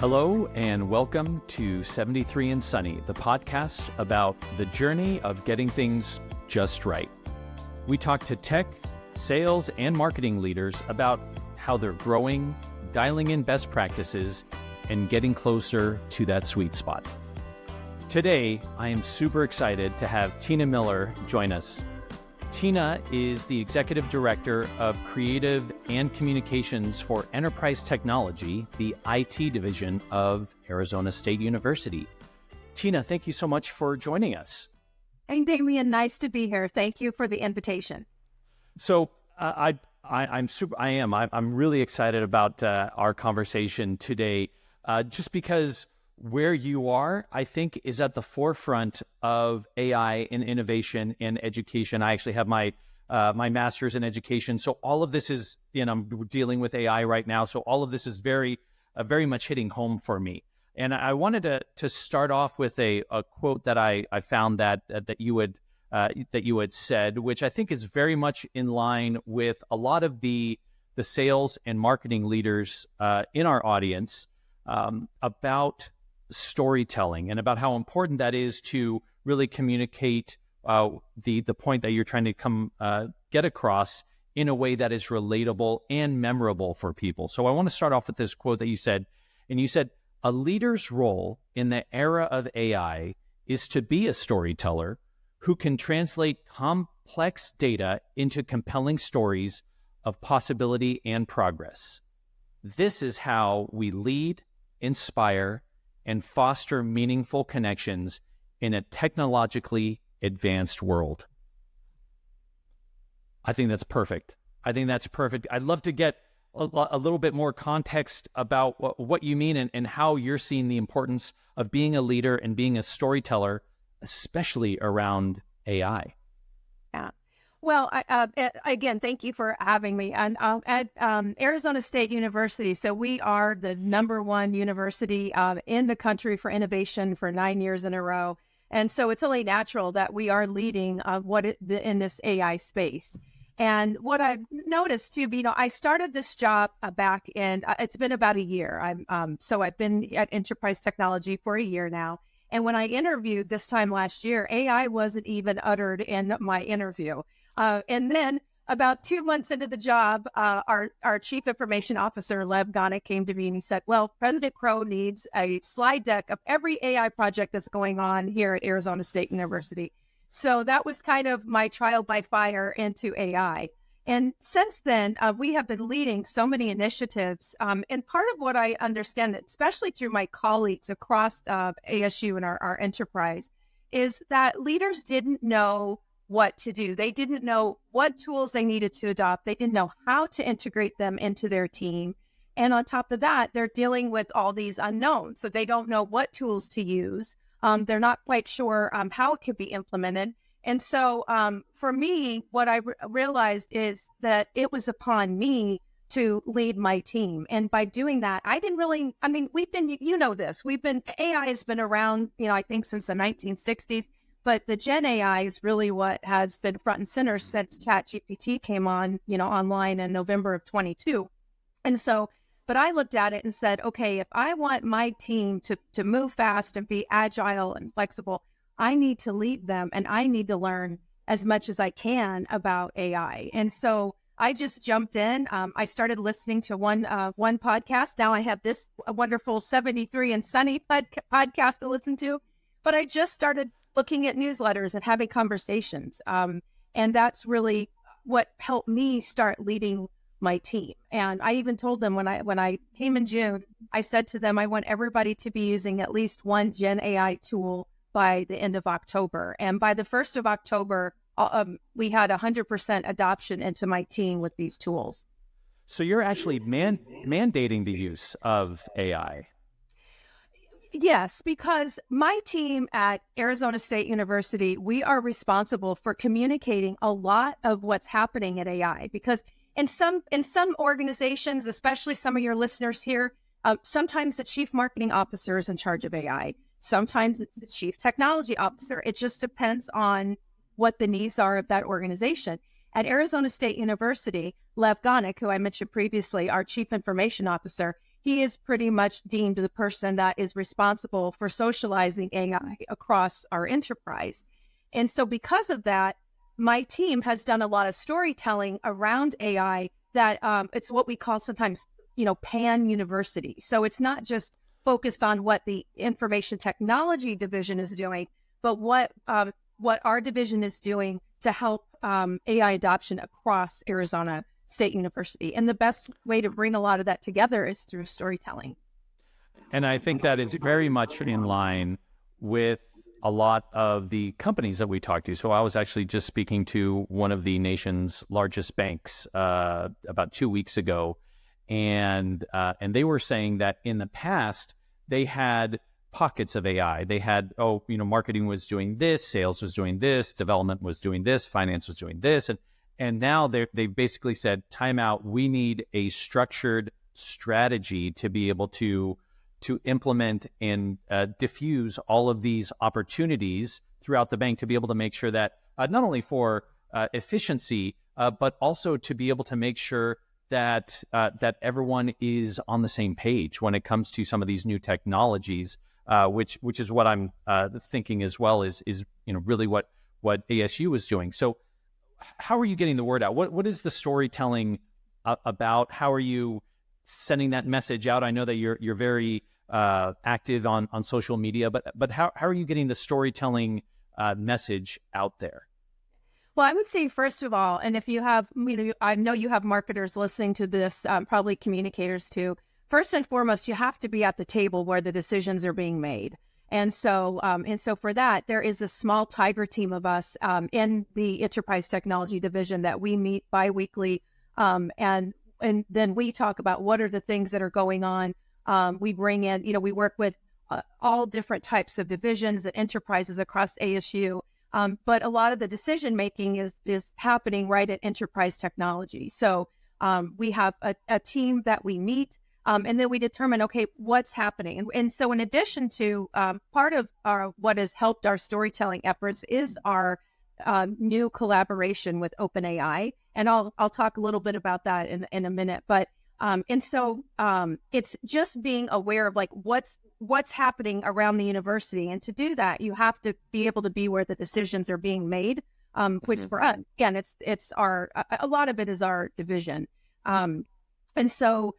Hello and welcome to 73 and Sunny, the podcast about the journey of getting things just right. We talk to tech, sales, and marketing leaders about how they're growing, dialing in best practices, and getting closer to that sweet spot. Today, I am super excited to have Tina Miller join us. Tina is the Executive Director of Creative and Communications for Enterprise Technology, the IT division of Arizona State University. Tina, thank you so much for joining us. Hey, Damien, nice to be here. Thank you for the invitation. So I'm really excited about our conversation today, just because where you are, I think, is at the forefront of AI and innovation in education. I actually have my master's in education, so all of this is, I'm dealing with AI right now, so all of this is very much hitting home for me. And I wanted to start off with a quote that I found that you had said, which I think is very much in line with a lot of the sales and marketing leaders in our audience about storytelling and about how important that is to really communicate the point that you're trying to get across in a way that is relatable and memorable for people. So I want to start off with this quote that you said, and you said, "A leader's role in the era of AI is to be a storyteller who can translate complex data into compelling stories of possibility and progress. This is how we lead, inspire, and foster meaningful connections in a technologically advanced world." I think that's perfect. I'd love to get a little bit more context about what you mean and how you're seeing the importance of being a leader and being a storyteller, especially around AI. Yeah. Well, again, thank you for having me. And at Arizona State University, so we are the #1 university in the country for innovation for 9 years in a row. And so it's only natural that we are leading in this AI space. And what I've noticed too, I started this job back in, it's been about a year. So I've been at Enterprise Technology for a year now. And when I interviewed this time last year, AI wasn't even uttered in my interview. And then about 2 months into the job, our Chief Information Officer, Lev Gonick, came to me and he said, "Well, President Crow needs a slide deck of every AI project that's going on here at Arizona State University." So that was kind of my trial by fire into AI. And since then, we have been leading so many initiatives. And part of what I understand, especially through my colleagues across ASU and our enterprise, is that leaders didn't know what to do. They didn't know what tools they needed to adopt. They didn't know how to integrate them into their team. And on top of that, they're dealing with all these unknowns. So they don't know what tools to use. They're not quite sure how it could be implemented. And so for me, what I realized is that it was upon me to lead my team. And by doing that, AI has been around, I think since the 1960s. But the Gen AI is really what has been front and center since ChatGPT came on, online in November of 22. And so, but I looked at it and said, okay, if I want my team to move fast and be agile and flexible, I need to lead them and I need to learn as much as I can about AI. And so I just jumped in. I started listening to one podcast. Now I have this wonderful 73 and Sunny podcast to listen to. But I just started looking at newsletters and having conversations. And that's really what helped me start leading my team. And I even told them when I came in June, I said to them, I want everybody to be using at least one Gen AI tool by the end of October. And by the 1st of October, we had 100% adoption into my team with these tools. So you're actually mandating the use of AI. Yes, because my team at Arizona State University, we are responsible for communicating a lot of what's happening at AI. Because in some organizations, especially some of your listeners here, sometimes the chief marketing officer is in charge of AI. Sometimes it's the chief technology officer. It just depends on what the needs are of that organization. At Arizona State University, Lev Gonick, who I mentioned previously, our chief information officer, he is pretty much deemed the person that is responsible for socializing AI across our enterprise. And so because of that, my team has done a lot of storytelling around AI that it's what we call sometimes, pan university. So it's not just focused on what the information technology division is doing, but what our division is doing to help AI adoption across Arizona State University. And the best way to bring a lot of that together is through storytelling. And I think that is very much in line with a lot of the companies that we talk to. So I was actually just speaking to one of the nation's largest banks about 2 weeks ago, and they were saying that in the past they had pockets of AI. They had, marketing was doing this, sales was doing this, development was doing this, finance was doing this, and now they basically said, time out. We need a structured strategy to be able to implement and diffuse all of these opportunities throughout the bank, to be able to make sure that not only for efficiency, but also to be able to make sure that everyone is on the same page when it comes to some of these new technologies, which is what I'm thinking as well, is really what ASU is doing. So how are you getting the word out? What is the storytelling about? How are you sending that message out? I know that you're very active on social media, but how are you getting the storytelling message out there? Well, I would say, first of all, and if you have, I know you have marketers listening to this, probably communicators too. First and foremost, you have to be at the table where the decisions are being made. And so for that, there is a small tiger team of us in the enterprise technology division that we meet biweekly, and then we talk about what are the things that are going on. We bring in, we work with all different types of divisions and enterprises across ASU. But a lot of the decision making is happening right at enterprise technology. So we have a team that we meet, and then we determine, okay, what's happening. And so in addition to part of what has helped our storytelling efforts is our new collaboration with OpenAI. And I'll talk a little bit about that in a minute. But it's just being aware of like what's happening around the university. And to do that, you have to be able to be where the decisions are being made, which for us, again, it's a lot of it is our division. And so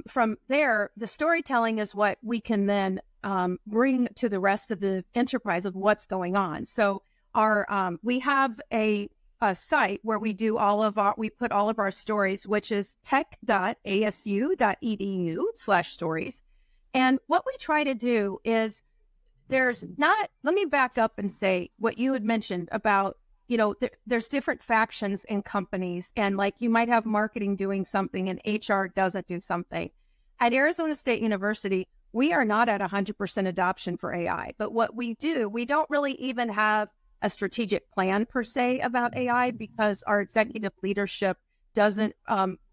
from there, the storytelling is what we can then bring to the rest of the enterprise of what's going on. So we have a site where we put all of our stories, which is tech.asu.edu/stories. And what we try to do is let me back up and say what you had mentioned about, there's different factions in companies, and like you might have marketing doing something and HR doesn't do something. At Arizona State University, we are not at 100% adoption for AI, but what we do, we don't really even have a strategic plan per se about AI because our executive leadership doesn't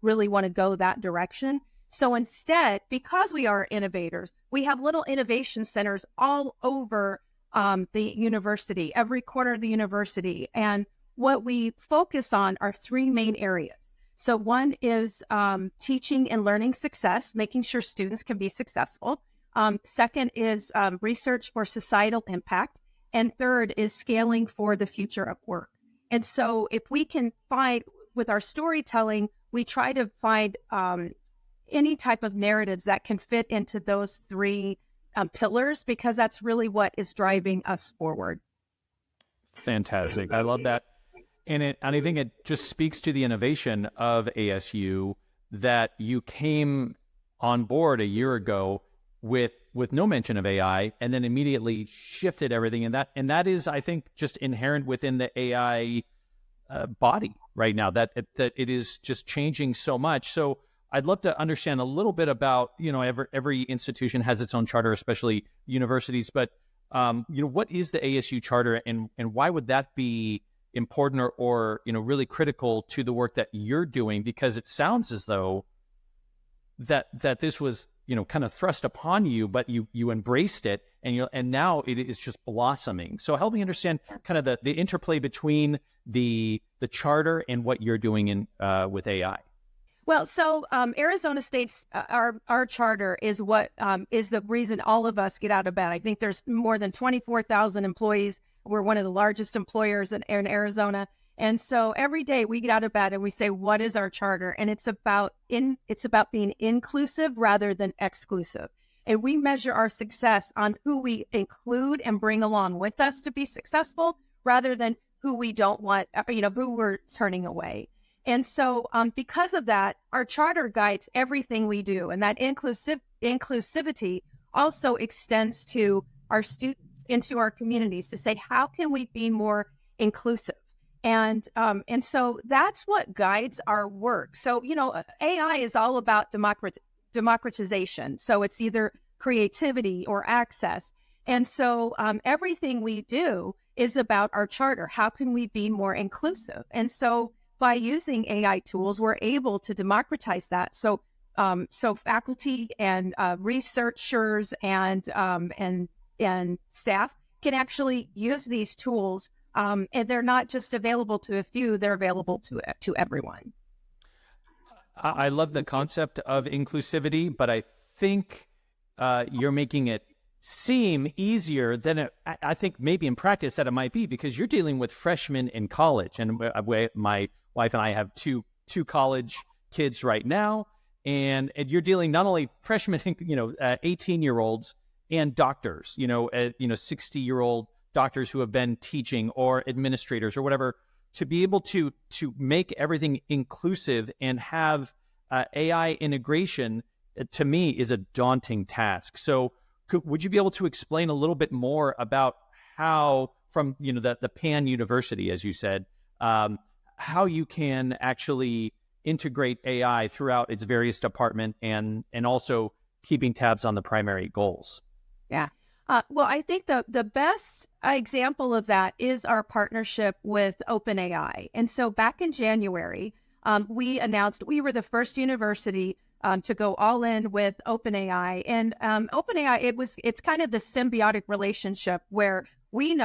really want to go that direction. So instead, because we are innovators, we have little innovation centers all over the university, every corner of the university. And what we focus on are three main areas. So one is teaching and learning success, making sure students can be successful. Second is research for societal impact. And third is scaling for the future of work. And so if we can find, with our storytelling, we try to find any type of narratives that can fit into those three pillars, because that's really what is driving us forward. Fantastic. I love that. And I think it just speaks to the innovation of ASU that you came on board a year ago with no mention of AI, and then immediately shifted everything. And that is, I think, just inherent within the AI body right now, that it is just changing so much. So I'd love to understand a little bit about, every institution has its own charter, especially universities, but what is the ASU charter, and why would that be important or really critical to the work that you're doing? Because it sounds as though that this was kind of thrust upon you, but you embraced it, and now it is just blossoming. So help me understand kind of the interplay between the charter and what you're doing with AI. Well, so Arizona State's our charter is what is the reason all of us get out of bed. I think there's more than 24,000 employees. We're one of the largest employers in Arizona, and so every day we get out of bed and we say, "What is our charter?" And it's about being inclusive rather than exclusive. And we measure our success on who we include and bring along with us to be successful, rather than who we don't want, who we're turning away. And so because of that, our charter guides everything we do. And that inclusivity also extends to our students, into our communities, to say, how can we be more inclusive? And so that's what guides our work. So, AI is all about democratization. So it's either creativity or access. And so everything we do is about our charter. How can we be more inclusive? And so by using AI tools, we're able to democratize that. So faculty and researchers and staff can actually use these tools, and they're not just available to a few; they're available to everyone. I love the concept of inclusivity, but I think you're making it seem easier than I think maybe in practice that it might be, because you're dealing with freshmen in college, and my wife and I have two college kids right now, and you're dealing not only freshmen, 18-year-olds and doctors, 60-year-old doctors who have been teaching, or administrators or whatever, to be able to make everything inclusive and have AI integration, to me, is a daunting task. So would you be able to explain a little bit more about how, from the Pan University, as you said, how you can actually integrate AI throughout its various department, and also keeping tabs on the primary goals? Yeah. Well, I think the best example of that is our partnership with OpenAI. And so back in January, we announced we were the first university to go all in with OpenAI. And OpenAI, it's kind of the symbiotic relationship where we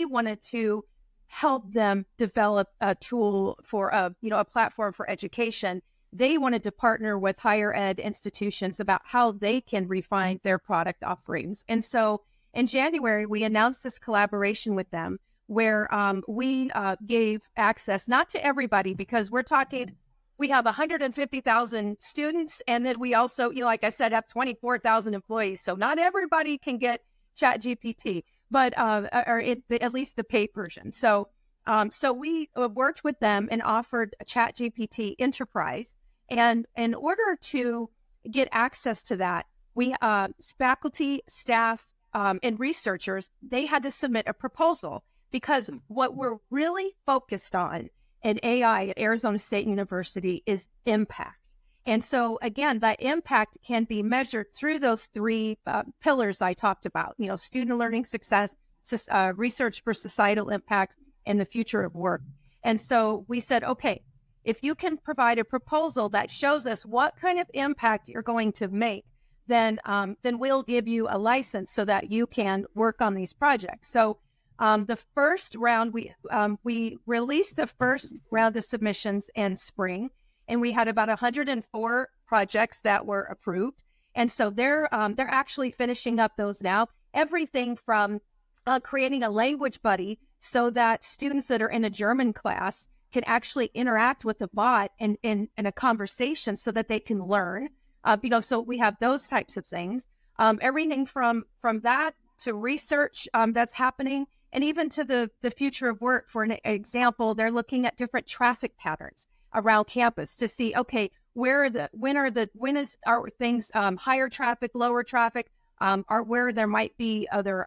wanted to help them develop a tool for a platform for education. They wanted to partner with higher ed institutions about how they can refine their product offerings. And so in January, we announced this collaboration with them where we gave access, not to everybody, because we have 150,000 students. And then we also, like I said, have 24,000 employees. So not everybody can get ChatGPT, but at least the paid version. So we worked with them and offered a ChatGPT Enterprise. And in order to get access to that, we faculty, staff, and researchers, they had to submit a proposal, because what we're really focused on in AI at Arizona State University is impact. And so again, that impact can be measured through those three pillars I talked about, student learning success, research for societal impact, and the future of work. And so we said, okay, if you can provide a proposal that shows us what kind of impact you're going to make, then we'll give you a license so that you can work on these projects. So the first round, we released the first round of submissions in spring, and we had about 104 projects that were approved. And so they're actually finishing up those now. Everything from creating a language buddy so that students that are in a German class can actually interact with the bot in a conversation so that they can learn. So we have those types of things. Everything from that to research that's happening, and even to the future of work. For an example, they're looking at different traffic patterns around campus to see, okay, when are things higher traffic, lower traffic, or where there might be other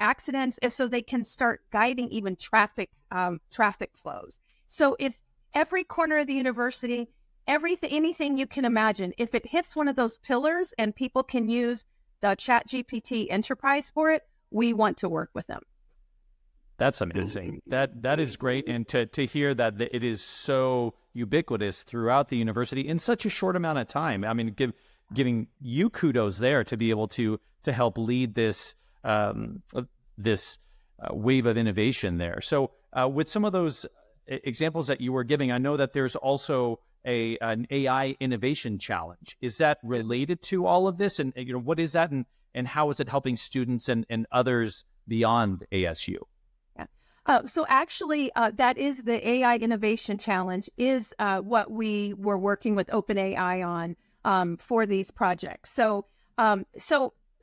accidents, and so they can start guiding even traffic flows. So it's every corner of the university, anything you can imagine. If it hits one of those pillars and people can use the ChatGPT Enterprise for it, we want to work with them. That's amazing. That is great. And to hear that it is so ubiquitous throughout the university in such a short amount of time. I mean, giving you kudos there to be able to help lead this wave of innovation there. So with some of those examples that you were giving, I know that there's also an AI innovation challenge. Is that related to all of this? And what is that, and how is it helping students and others beyond ASU? Yeah. So actually, that is the AI Innovation Challenge is what we were working with OpenAI on for these projects. So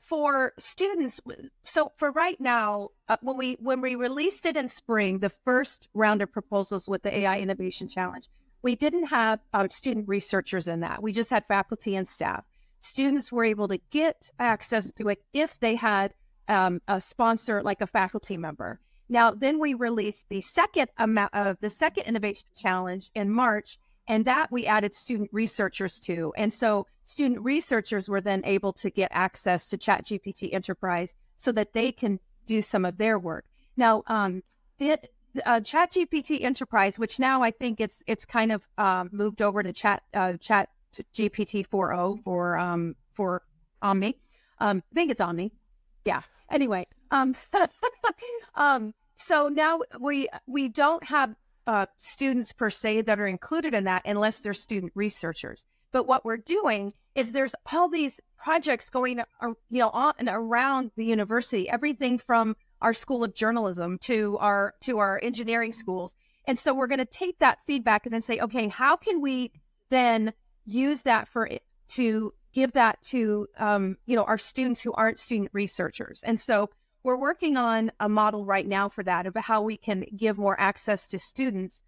for students, so for right now, when we released it in spring, the first round of proposals with the AI Innovation Challenge, we didn't have student researchers in that. We just had faculty and staff. Students were able to get access to it if they had a sponsor, like a faculty member. Now, then we released the second innovation challenge in March, and that we added student researchers to. And so student researchers were then able to get access to ChatGPT Enterprise so that they can do some of their work. Now, the ChatGPT Enterprise, which now I think it's kind of moved over to ChatGPT 4.0 for Omni. I think it's Omni. Yeah. Anyway, so now we don't have students per se that are included in that unless they're student researchers. But what we're doing is there's all these projects going, on and around the university, everything from our School of Journalism to our engineering schools. And so we're going to take that feedback and then say, okay, how can we then use that to give that to, our students who aren't student researchers. And so we're working on a model right now for that, of how we can give more access to students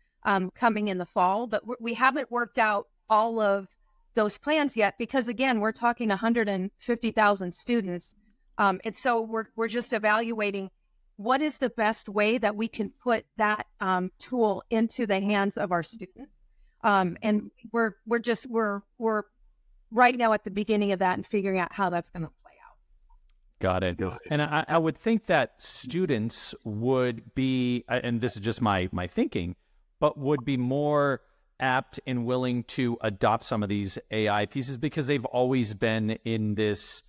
coming in the fall. But we haven't worked out all of those plans yet, because again, we're talking 150,000 students. And so we're just evaluating what is the best way that we can put that tool into the hands of our students. And we're right now at the beginning of that and figuring out how that's going to play out. Got it. And I would think that students would be, and this is just my thinking, but would be more apt and willing to adopt some of these AI pieces because they've always been in this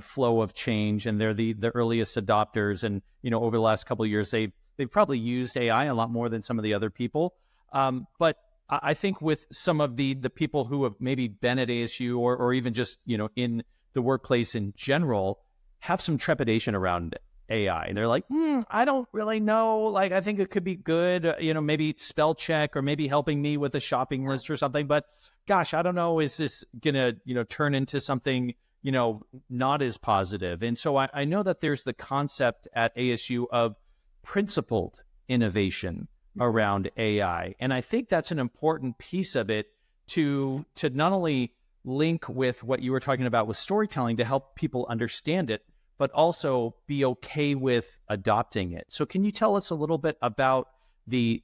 flow of change, and they're the earliest adopters. And over the last couple of years, they've probably used AI a lot more than some of the other people. But I think with some of the people who have maybe been at ASU or even just in the workplace in general, have some trepidation around AI. And they're like, I don't really know. Like, I think it could be good, maybe spell check or maybe helping me with a shopping list or something. But gosh, I don't know. Is this going to, turn into something, not as positive? And so I know that there's the concept at ASU of principled innovation around AI. And I think that's an important piece of it to not only link with what you were talking about with storytelling to help people understand it, but also be okay with adopting it. So can you tell us a little bit about the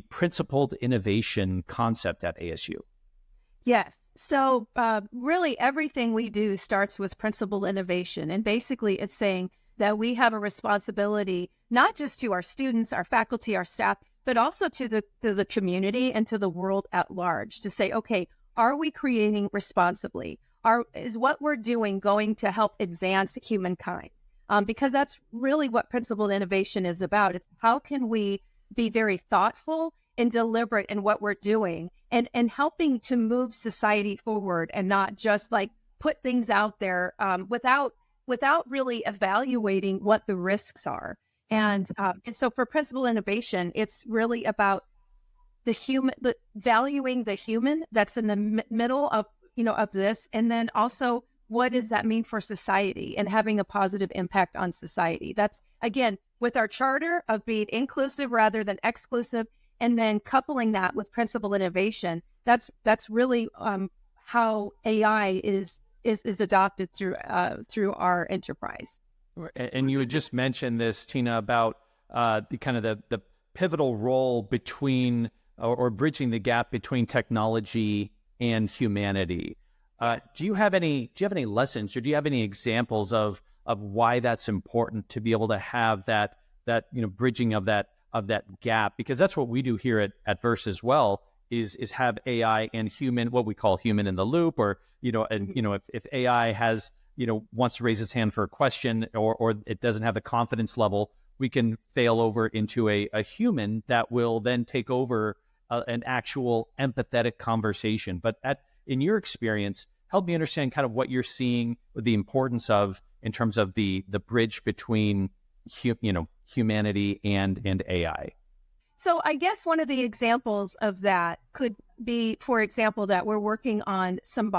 principled innovation concept at ASU? Yes. So really everything we do starts with principled innovation. And basically it's saying that we have a responsibility, not just to our students, our faculty, our staff, but also to the community and to the world at large, to say, okay, are we creating responsibly? Is what we're doing going to help advance humankind? Because that's really what principled innovation is about. It's how can we be very thoughtful and deliberate in what we're doing and helping to move society forward, and not just like put things out there without really evaluating what the risks are. And so for principled innovation, it's really about valuing the human that's in the middle of this, and then also what does that mean for society and having a positive impact on society. That's again with our charter of being inclusive rather than exclusive, and then coupling that with principled innovation. That's really how AI is adopted through our enterprise. And you had just mentioned this, Tina, about the pivotal role between or bridging the gap between technology and humanity. Do you have any lessons, or do you have any examples of why that's important to be able to have that bridging of that gap? Because that's what we do here at Verse as well, is have AI and human, what we call human in the loop, or if AI has wants to raise its hand for a question, or it doesn't have the confidence level, we can fail over into a human that will then take over an actual empathetic conversation. But in your experience, help me understand kind of what you're seeing, the importance of in terms of the bridge between humanity and AI. So I guess one of the examples of that could be, for example, that we're working on some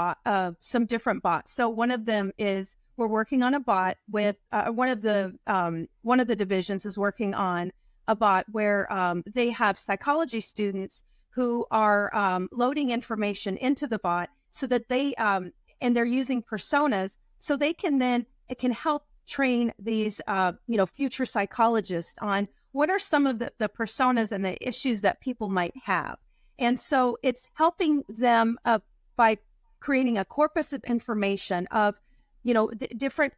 different bots. So one of them is we're working on a bot with one of the divisions is working on a bot where they have psychology students who are loading information into the bot so that and they're using personas so it can help train these future psychologists on what are some of the personas and the issues that people might have. And so it's helping them by creating a corpus of information of, different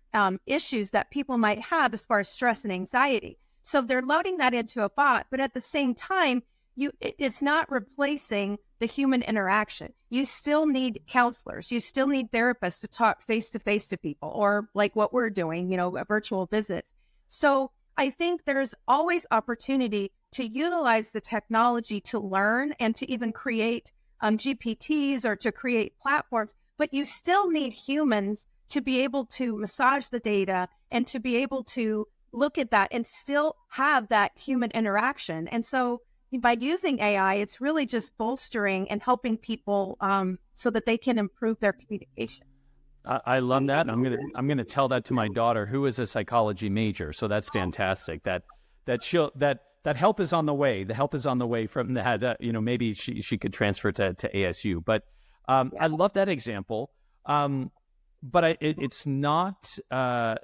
issues that people might have as far as stress and anxiety. So they're loading that into a bot, but at the same time, it's not replacing the human interaction. You still need counselors. You still need therapists to talk face-to-face to people, or like what we're doing, a virtual visit. So I think there's always opportunity to utilize the technology to learn and to even create GPTs or to create platforms, but you still need humans to be able to massage the data and to be able to look at that and still have that human interaction. And so by using AI, it's really just bolstering and helping people so that they can improve their communication. I love that. I'm gonna tell that to my daughter, who is a psychology major. So that's fantastic. That help is on the way. The help is on the way from that. Maybe she could transfer to ASU. But I love that example. But it's not. I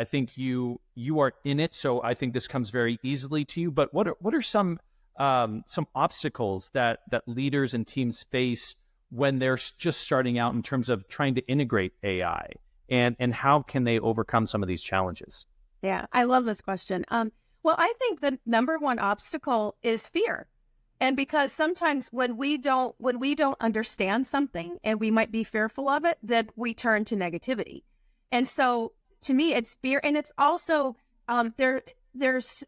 think you are in it, so I think this comes very easily to you. But what are some obstacles that leaders and teams face when they're just starting out in terms of trying to integrate AI, and how can they overcome some of these challenges? Yeah, I love this question. Well, I think the number one obstacle is fear. And because sometimes when we don't understand something and we might be fearful of it, then we turn to negativity. And so to me, it's fear. And it's also it's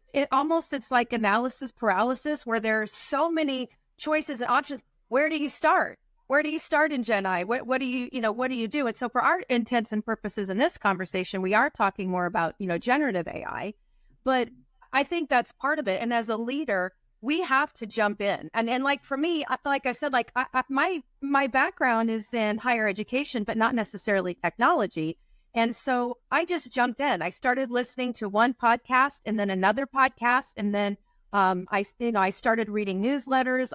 like analysis paralysis, where there's so many choices and options. Where do you start? Where do you start in Gen I? What do you do? And so for our intents and purposes in this conversation, we are talking more about, generative AI, but I think that's part of it. And as a leader, we have to jump in. And like for me, like I said, my background is in higher education, but not necessarily technology. And so I just jumped in. I started listening to one podcast and then another podcast. And then I started reading newsletters.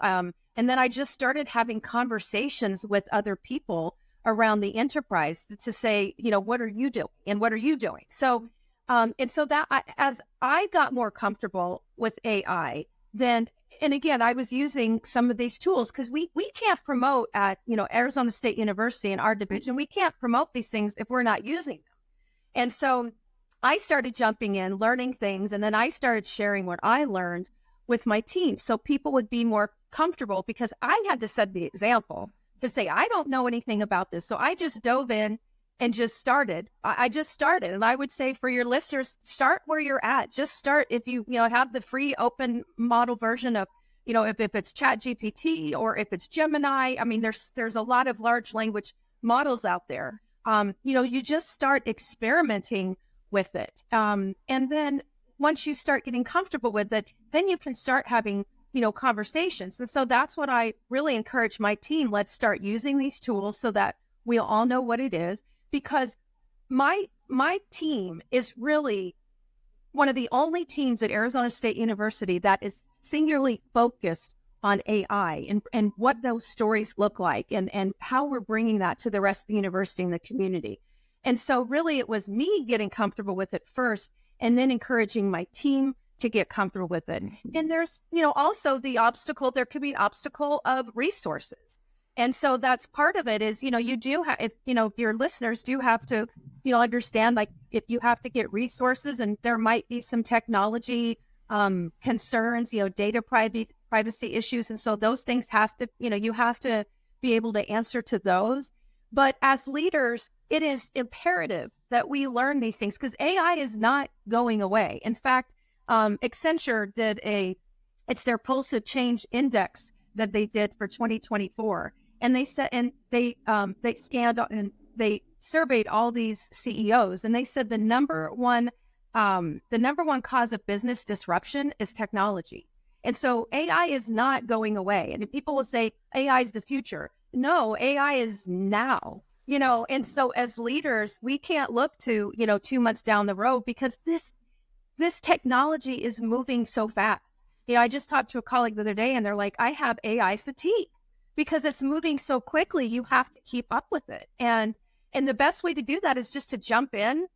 And then I just started having conversations with other people around the enterprise to say, what are you doing? And what are you doing? So, as I got more comfortable with AI, and again, I was using some of these tools because we can't promote at, Arizona State University in our division. We can't promote these things if we're not using them. And so I started jumping in, learning things, and then I started sharing what I learned with my team so people would be more comfortable, because I had to set the example to say, I don't know anything about this. So I just dove in and just started. I just started. And I would say for your listeners, start where you're at. Just start if you have the free open model version of, if it's Chat GPT or if it's Gemini. I mean, there's a lot of large language models out there. You just start experimenting with it. And then once you start getting comfortable with it, then you can start having, conversations. And so that's what I really encourage my team. Let's start using these tools so that we'll all know what it is, because my team is really one of the only teams at Arizona State University that is singularly focused on AI and what those stories look like and how we're bringing that to the rest of the university and the community. And so really it was me getting comfortable with it first and then encouraging my team to get comfortable with it. And there's, also the obstacle, there could be an obstacle of resources. And so that's part of it is, you do have, if, your listeners do have to, understand, like if you have to get resources and there might be some technology concerns, data privacy issues. And so those things have to, you have to be able to answer to those. But as leaders, it is imperative that we learn these things because AI is not going away. In fact, Accenture did a It's their Pulse of Change Index that they did for 2024. And they said, and they scanned and they surveyed all these CEOs, and they said the number one cause of business disruption is technology. And so AI is not going away. And people will say AI is the future. No, AI is now. And so as leaders, we can't look to 2 months down the road, because this technology is moving so fast. I just talked to a colleague the other day, and they're like, I have AI fatigue because it's moving so quickly. You have to keep up with it. And the best way to do that is just to jump in,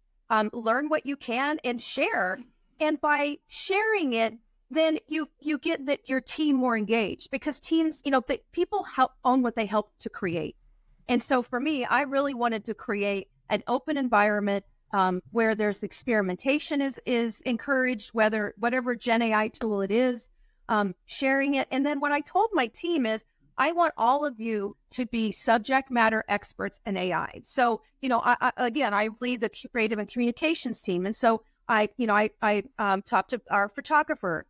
learn what you can, and share. And by sharing it, then you get your team more engaged, because teams, people own what they help to create. And so for me, I really wanted to create an open environment where there's experimentation is encouraged, whatever Gen AI tool it is, sharing it. And then what I told my team is, I want all of you to be subject matter experts in AI. So, I lead the creative and communications team. And so I talked to our photographer,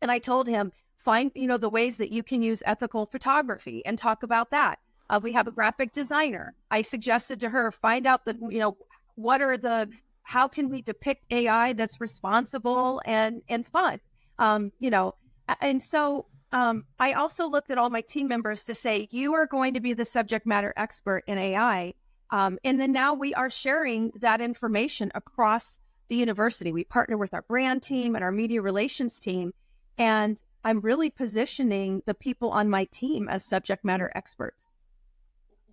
and I told him, find, the ways that you can use ethical photography and talk about that. We have a graphic designer. I suggested to her, find out how can we depict AI that's responsible and fun, and so I also looked at all my team members to say, you are going to be the subject matter expert in AI. And then now we are sharing that information across the university. We partner with our brand team and our media relations team. And I'm really positioning the people on my team as subject matter experts.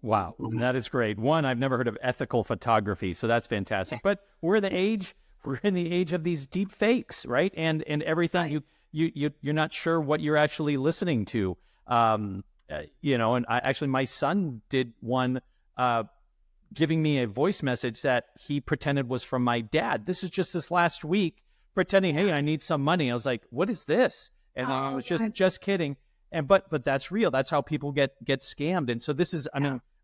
Wow, that is great. One, I've never heard of ethical photography, so that's fantastic. But we're in the age of these deep fakes, right? And everything. Right. You're not sure what you're actually listening to. And my son did one giving me a voice message that he pretended was from my dad. This is just this last week, pretending, hey, I need some money. I was like, what is this? And I was just kidding. And but that's real. That's how people get scammed. And so this is,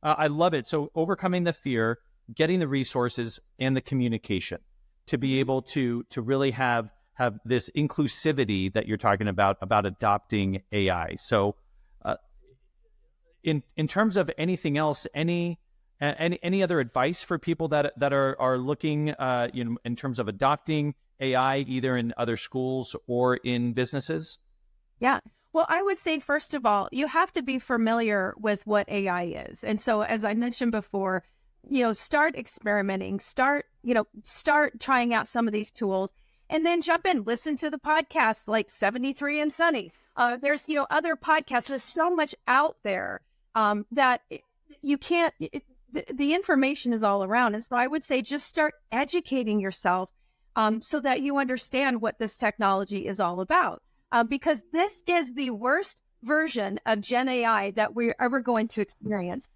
I love it. So overcoming the fear, getting the resources and the communication to be able to really have this inclusivity that you're talking about adopting AI. So in terms of anything else, any other advice for people that are looking in terms of adopting AI, either in other schools or in businesses? Yeah. Well, I would say, first of all, you have to be familiar with what AI is. And so, as I mentioned before, start experimenting, start trying out some of these tools, and then jump in, listen to the podcasts like 73 and Sunny. There's, other podcasts. There's so much out there that you can't, the information is all around. And so I would say just start educating yourself so that you understand what this technology is all about. Because this is the worst version of Gen AI that we're ever going to experience.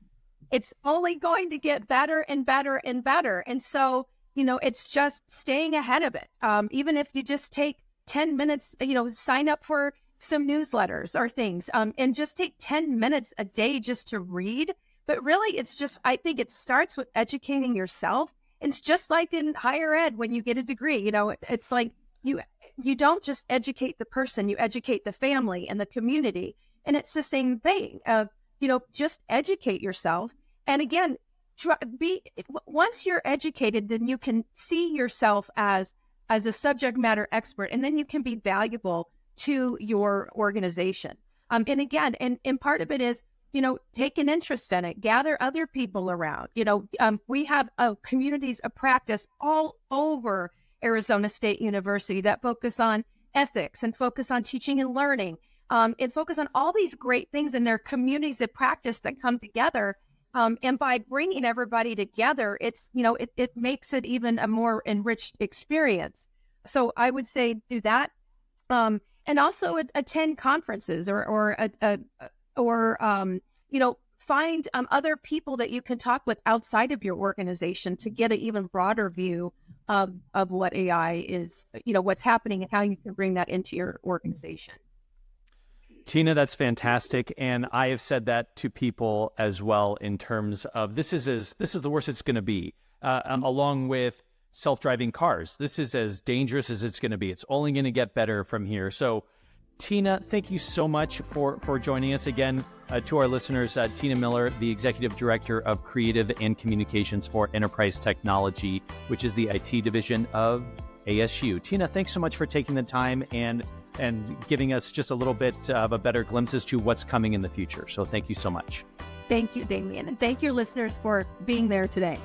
It's only going to get better and better and better. And so, it's just staying ahead of it. Even if you just take 10 minutes, sign up for some newsletters or things, and just take 10 minutes a day just to read. But really, I think it starts with educating yourself. It's just like in higher ed when you get a degree, it's like you don't just educate the person, you educate the family and the community. And it's the same thing. Just educate yourself. And again, once you're educated, then you can see yourself as a subject matter expert, and then you can be valuable to your organization. And again, and part of it is, take an interest in it, gather other people around. We have communities of practice all over Arizona State University that focus on ethics and focus on teaching and learning, and focus on all these great things in their communities of practice that come together. And by bringing everybody together, it makes it even a more enriched experience. So I would say do that, and also attend conferences or find other people that you can talk with outside of your organization to get an even broader view of what AI is, what's happening and how you can bring that into your organization. Tina, that's fantastic. And I have said that to people as well in terms of this is the worst it's going to be, along with self-driving cars. This is as dangerous as it's going to be. It's only going to get better from here. So Tina, thank you so much for joining us again. To our listeners, Tina Miller, the Executive Director of Creative and Communications for Enterprise Technology, which is the IT division of ASU. Tina, thanks so much for taking the time and giving us just a little bit of a better glimpse as to what's coming in the future. So thank you so much. Thank you, Damien. And thank your listeners for being there today.